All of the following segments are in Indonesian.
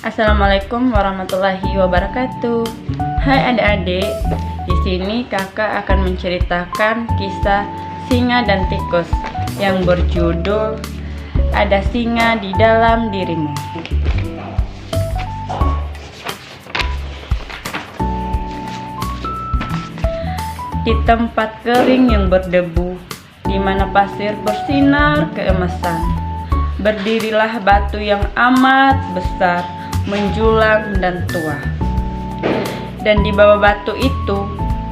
Assalamualaikum warahmatullahi wabarakatuh. Hai adik-adik, di sini kakak akan menceritakan kisah singa dan tikus yang berjudul Ada Singa di Dalam Dirimu. Di tempat kering yang berdebu, di mana pasir bersinar keemasan, berdirilah batu yang amat besar, menjulang dan tua. Dan di bawah batu itu,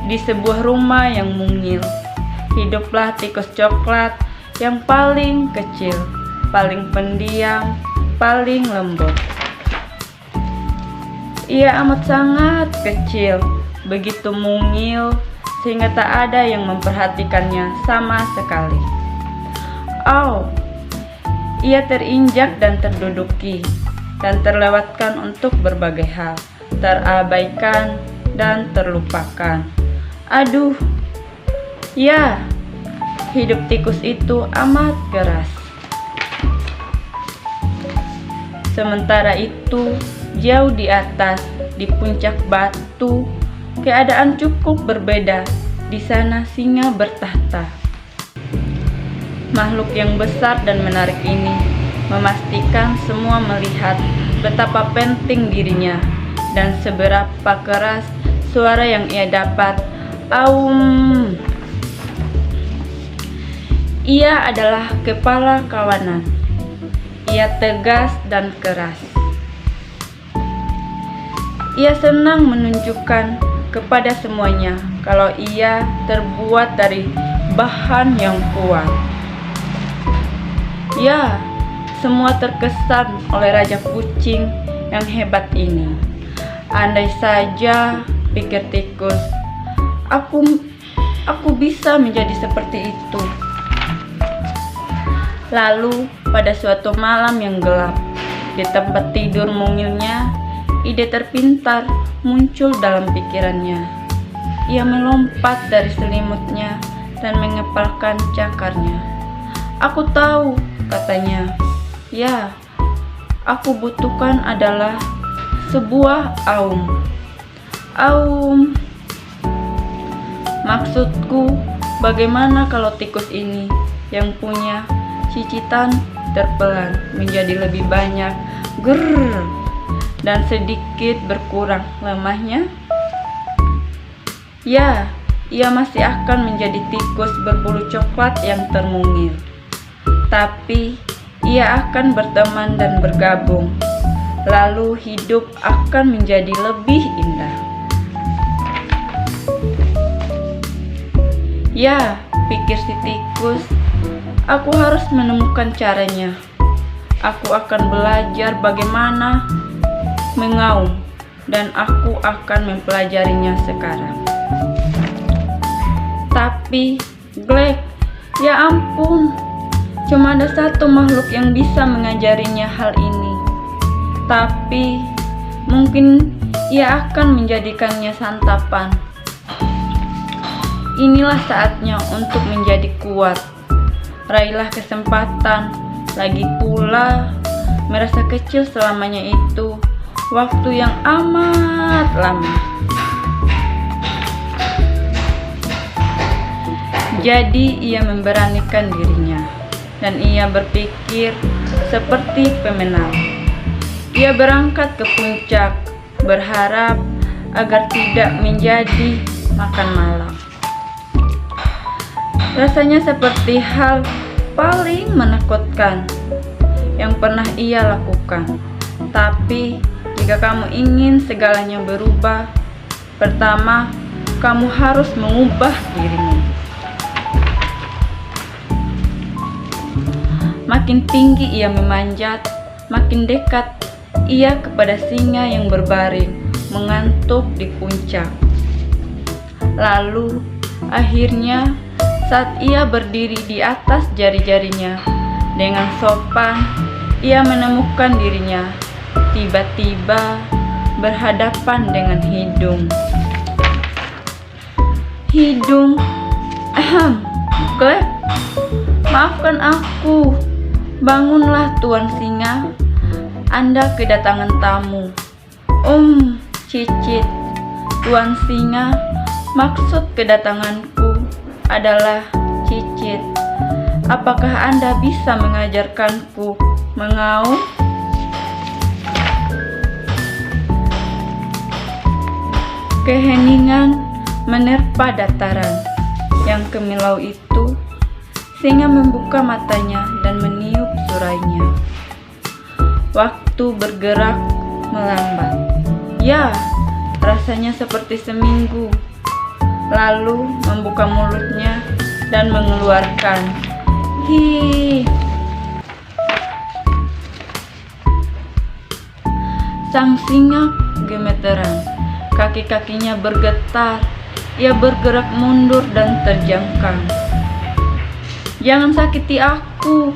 di sebuah rumah yang mungil, hiduplah tikus coklat yang paling kecil, paling pendiam, paling lembut. Ia amat sangat kecil, begitu mungil, sehingga tak ada yang memperhatikannya sama sekali. Ia terinjak dan terduduki, dan terlewatkan untuk berbagai hal, terabaikan dan terlupakan. Aduh, ya, hidup tikus itu amat keras. Sementara itu, jauh di atas, di puncak batu, keadaan cukup berbeda. Di sana singa bertahta. Makhluk yang besar dan menarik ini memastikan semua melihat betapa penting dirinya dan seberapa keras suara yang ia dapat. Aum. Ia adalah kepala kawanan. Ia tegas dan keras. Ia senang menunjukkan kepada semuanya kalau ia terbuat dari bahan yang kuat. Ya, semua terkesan oleh raja kucing yang hebat ini. Andai saja, pikir tikus, aku bisa menjadi seperti itu. Lalu pada suatu malam yang gelap, di tempat tidur mungilnya, ide terpintar muncul dalam pikirannya. Ia melompat dari selimutnya dan mengepalkan cakarnya. Aku tahu, katanya. Ya, aku butuhkan adalah sebuah aum. Aum. Maksudku, bagaimana kalau tikus ini yang punya cicitan terpelan menjadi lebih banyak, grrr, dan sedikit berkurang lemahnya? Ya, ia masih akan menjadi tikus berbulu coklat yang termungil. Tapi ia akan berteman dan bergabung, lalu hidup akan menjadi lebih indah. Ya, pikir si tikus, aku harus menemukan caranya. Aku akan belajar bagaimana mengaum, dan aku akan mempelajarinya sekarang. Tapi, glek, ya ampun, cuma ada satu makhluk yang bisa mengajarinya hal ini. Tapi mungkin ia akan menjadikannya santapan. Inilah saatnya untuk menjadi kuat. Raihlah kesempatan. Lagi pula, merasa kecil selamanya itu waktu yang amat lama. Jadi ia memberanikan dirinya, dan ia berpikir seperti pemenang. Ia berangkat ke puncak, berharap agar tidak menjadi makan malam. Rasanya seperti hal paling menakutkan yang pernah ia lakukan. Tapi jika kamu ingin segalanya berubah, pertama kamu harus mengubah dirimu. Makin tinggi ia memanjat, makin dekat ia kepada singa yang berbaring mengantuk di puncak. Lalu akhirnya saat ia berdiri di atas jari-jarinya dengan sopan, ia menemukan dirinya tiba-tiba berhadapan dengan hidung. Hidung, Klep, maafkan aku. Bangunlah Tuan Singa, Anda kedatangan tamu. Cicit, Tuan Singa, maksud kedatanganku adalah Cicit. Apakah Anda bisa mengajarkanku mengaum? Keheningan menerpa dataran yang kemilau itu. Singa membuka matanya dan meniup surainya. Waktu bergerak melambat. Ya, rasanya seperti seminggu. Lalu membuka mulutnya dan mengeluarkan hi. Sang singa gemeteran, kaki-kakinya bergetar, ia bergerak mundur dan terjangkang. Jangan sakiti aku,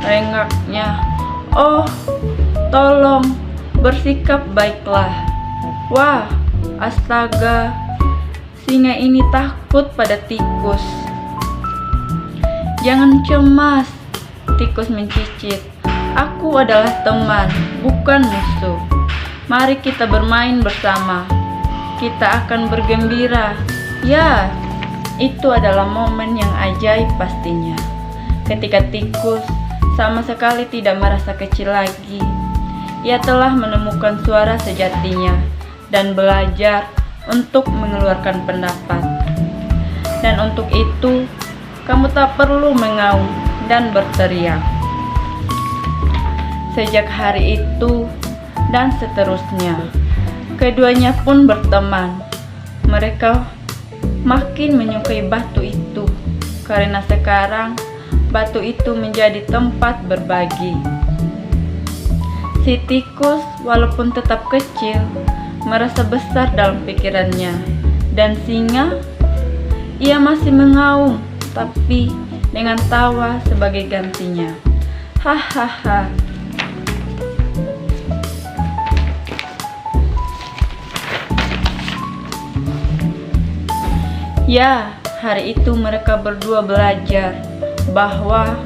rengaknya. Oh, tolong, bersikap baiklah. Wah, astaga, singa ini takut pada tikus. Jangan cemas, tikus mencicit. Aku adalah teman, bukan musuh. Mari kita bermain bersama. Kita akan bergembira. Ya, itu adalah momen yang ajaib pastinya. Ketika tikus sama sekali tidak merasa kecil lagi. Ia telah menemukan suara sejatinya dan belajar untuk mengeluarkan pendapat. Dan untuk itu, kamu tak perlu mengaum dan berteriak. Sejak hari itu dan seterusnya, keduanya pun berteman. Mereka makin menyukai batu itu karena sekarang batu itu menjadi tempat berbagi. Si tikus walaupun tetap kecil merasa besar dalam pikirannya, dan singa, ia masih mengaum tapi dengan tawa sebagai gantinya. Hahaha. Ya, hari itu mereka berdua belajar bahwa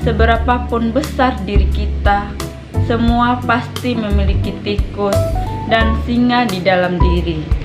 seberapapun besar diri kita, semua pasti memiliki tikus dan singa di dalam diri.